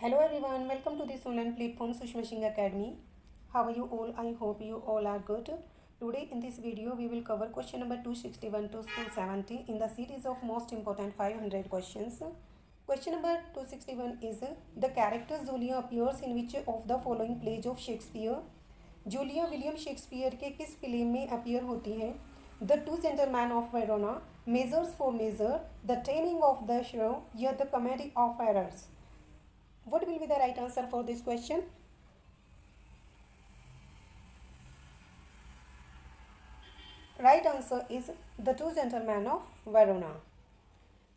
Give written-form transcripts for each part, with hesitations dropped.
Hello everyone, welcome to this online platform Sushma Singh Academy. How are you all? I hope you all are good. Today in this video we will cover question number 261 to 270 in the series of most important 500 questions. Question number 261 is the character Julia appears in which of the following plays of Shakespeare? Julia William Shakespeare के किस play में appear होती हैं? The two gentleman of Verona, measures for measure, the taming of the shrew या the comedy of errors? What will be the right answer for this question? Right answer is The Two Gentlemen of Verona.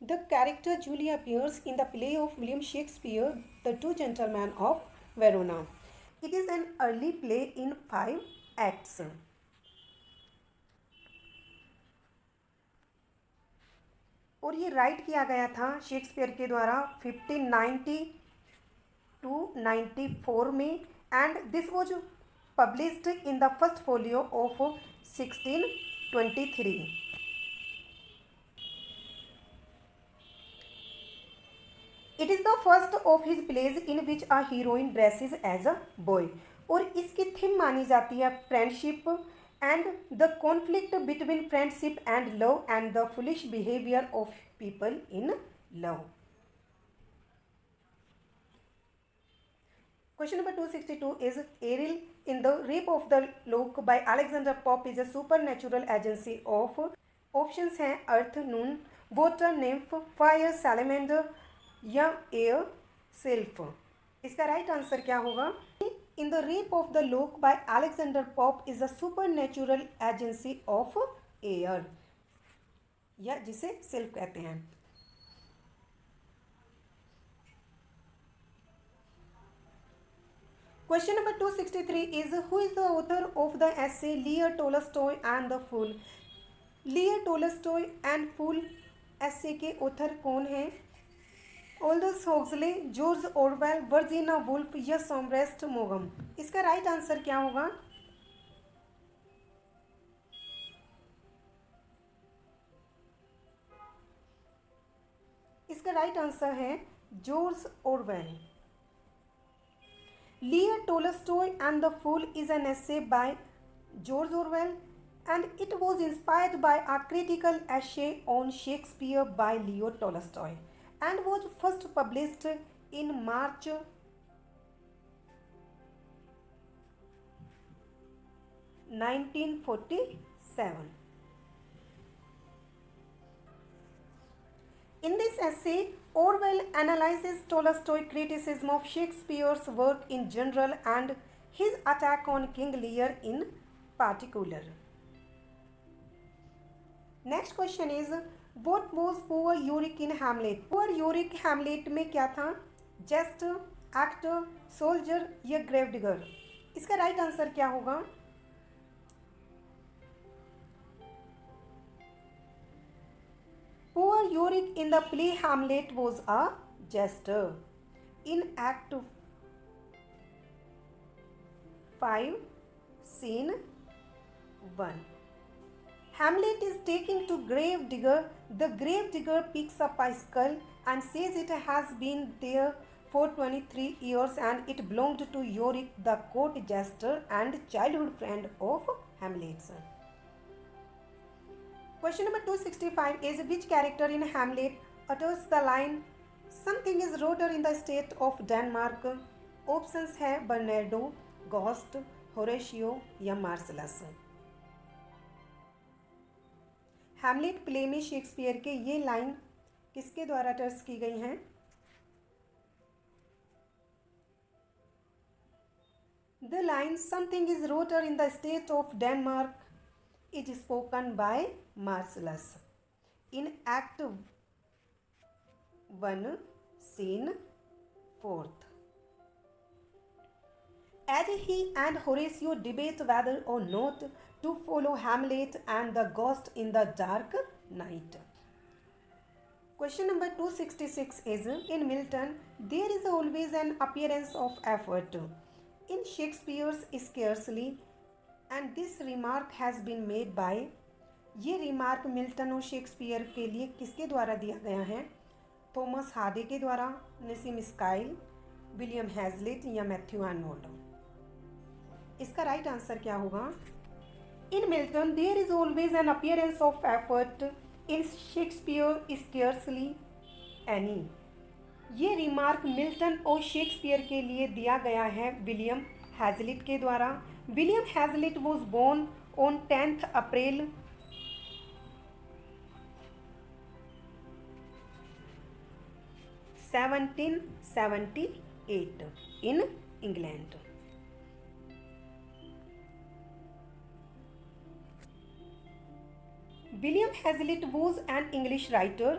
The character Julia appears in the play of William Shakespeare, The Two Gentlemen of Verona. It is an early play in 5 acts. और ये right किया गया था Shakespeare के द्वारा 1590 to 94 में, and this was published in the first folio of 1623. It is the first of his plays in which a heroine dresses as a boy. और इसकी थीम मानी जाती है friendship and the conflict between friendship and love and the foolish behavior of people in love. Question number 262 is Ariel in the Rape of the Lock by Alexander Pope is a supernatural agency of options हैं अर्थ, नून, water, nymph, fire, salamander या air, sylph. इसका right answer क्या होगा? In the Rape of the Lock by Alexander Pope is a supernatural agency of air या जिसे sylph कहते हैं. Question number 263 is who is the author of the essay Leo Tolstoy and the Fool? Leo Tolstoy and Fool essay के author कौन हैं? Aldous Huxley, George Orwell, Virginia Woolf या Somerset मोगम? इसका राइट आंसर क्या होगा? इसका राइट आंसर है George Orwell. Leo Tolstoy and the Fool is an essay by George Orwell and it was inspired by a critical essay on Shakespeare by Leo Tolstoy and was first published in March 1947. In this essay, Orwell analyzes Tolstoy's criticism of Shakespeare's work in general and his attack on King Lear in particular. Next question is, what was poor Yorick in Hamlet? Poor Yorick Hamlet में क्या था? Jester, actor, soldier या gravedigger? इसका right answer क्या होगा? Poor Yorick in the play Hamlet was a jester. In Act 5, Scene 1. Hamlet is taken to gravedigger. The gravedigger picks up a skull and says it has been there for 23 years and it belonged to Yorick, the court jester and childhood friend of Hamlet's. Question number 265 is which character in Hamlet utters the line something is rotter in the state of Denmark? Options है Bernardo, ghost, Horatio या मार्सलस. Hamlet play में Shakespeare के ये line किसके द्वारा utters की गई हैं? The line something is rotter in the state of Denmark is spoken by Marcellus in Act 1, Scene 4. As he and Horatio debate whether or not to follow Hamlet and the ghost in the dark night. Question number 266 is in Milton there is always an appearance of effort. In Shakespeare's scarcely and this remark has been made by. ये remark Milton और Shakespeare के लिए किसके द्वारा दिया गया है? Thomas Hardy के द्वारा, नेसिम स्काइल, विलियम हैजलिट या मैथ्यू आर्नोल्ड। इसका राइट आंसर क्या होगा? In Milton there is always an appearance of effort, in Shakespeare scarcely any. ये रिमार्क मिल्टन और शेक्सपियर के लिए दिया गया है विलियम हैजलिट के द्वारा। William Hazlitt was born on 10 April 1778 in England. William Hazlitt was an English writer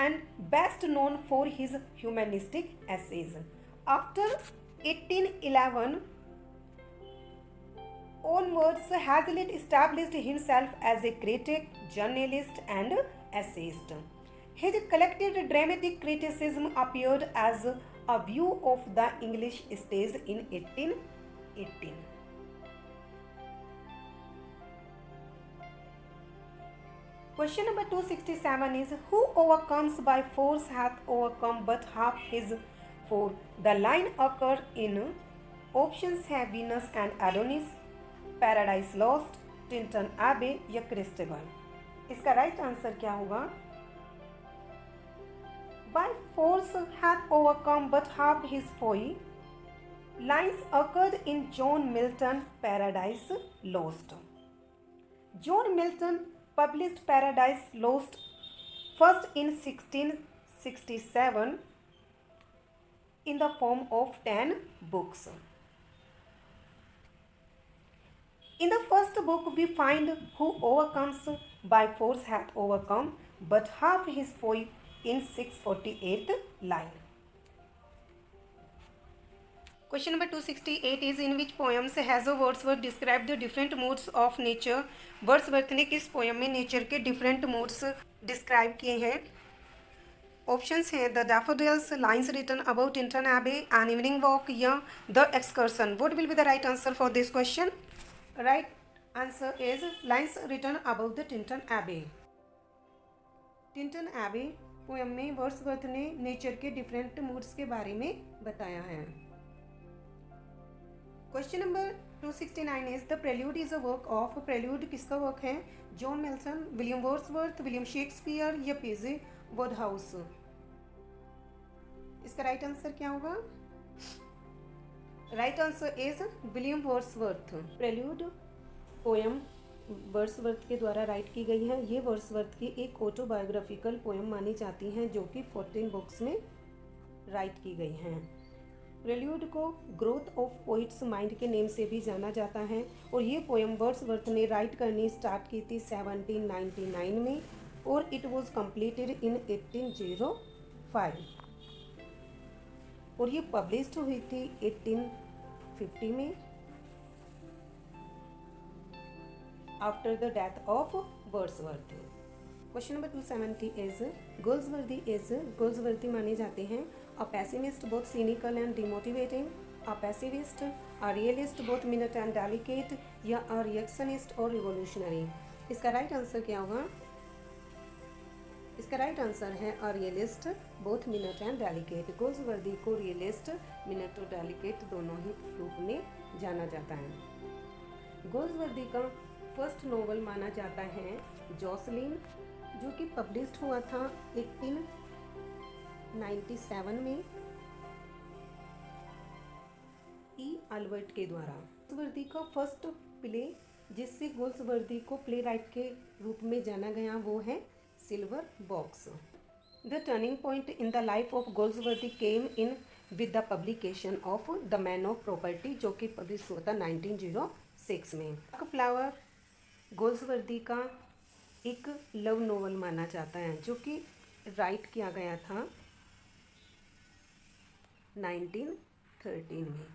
and best known for his humanistic essays. After 1811 onwards, Hazlitt established himself as a critic, journalist, and essayist. His collected dramatic criticism appeared as a view of the English stage in 1818. Question number 267 is, who overcomes by force hath overcome but half his foe? The line occur in options have Venus and Adonis, Paradise Lost, Tinton Abbey या क्रिस्टेबल। इसका right answer क्या होगा? By force hath overcome but half his foe. Lines occurred in John Milton Paradise Lost. John Milton published Paradise Lost first in 1667 in the form of 10 books. In the first book we find who overcomes by force hath overcome but half his foe in 648th line. Question number 268 is, in which poems has Wordsworth described the different moods of nature? Wordsworth ने किस poem में nature के different moods describe किए हैं? Options हैं the Daffodils, Lines written About Tintern Abbey, an Evening Walk या the Excursion. What will be the right answer for this question? Right answer is lines written about the Tintern Abbey. Tintern Abbey poem में Wordsworth ने nature के different moods के बारे में बताया है। Question number 269 is, the Prelude is a work of. Prelude किसका work है? John Milton, William Wordsworth, William Shakespeare या पीजे वुडहाउस। इसका राइट आंसर क्या होगा? Right answer is William Wordsworth. Prelude poem Wordsworth के द्वारा राइट की गई है। ये वर्ड्सवर्थ की एक ऑटोबायोग्राफिकल पोएम मानी जाती हैं जो कि 14 बुक्स में राइट की गई हैं। प्रेल्यूड को ग्रोथ ऑफ पोइट्स माइंड के नेम से भी जाना जाता है और ये पोएम वर्ड्सवर्थ ने राइट करनी स्टार्ट की थी 1799 में और इट वाज कंप्लीटेड इन 1805 और ये पब्लिश्ड हुई थी 1850 में after the death of Wordsworth. Question number 270 is, Galsworthy माने जाते हैं a pessimist both cynical and demotivating, a pacifist, a realist both minute and delicate या अ रिएक्शनिस्ट और रिवोल्यूशनरी। इसका राइट आंसर क्या होगा? इसका राइट आंसर है a realist both minute and delicate. Galsworthy को रियलिस्ट, मिनट और डेलिकेट दोनों ही रूप में जाना जाता है। गोल्सवर्दी का फर्स्ट नॉवल माना जाता है जॉसलिन, जो कि पब्लिश्ड हुआ था 1897 में ई अल्बर्ट के द्वारा। गोल्सवर्दी का फर्स्ट प्ले जिससे गोल्सवर्दी को प्ले राइट के रूप में जाना गया वो है silver box. The turning point in the life of Galsworthy came in with the publication of the man of property, जो कि पब्लिश हुआ था 1906 में। फ्लावर गोल्सवर्दी का एक लव नोवेल माना जाता है जो कि राइट किया गया था 1913 में।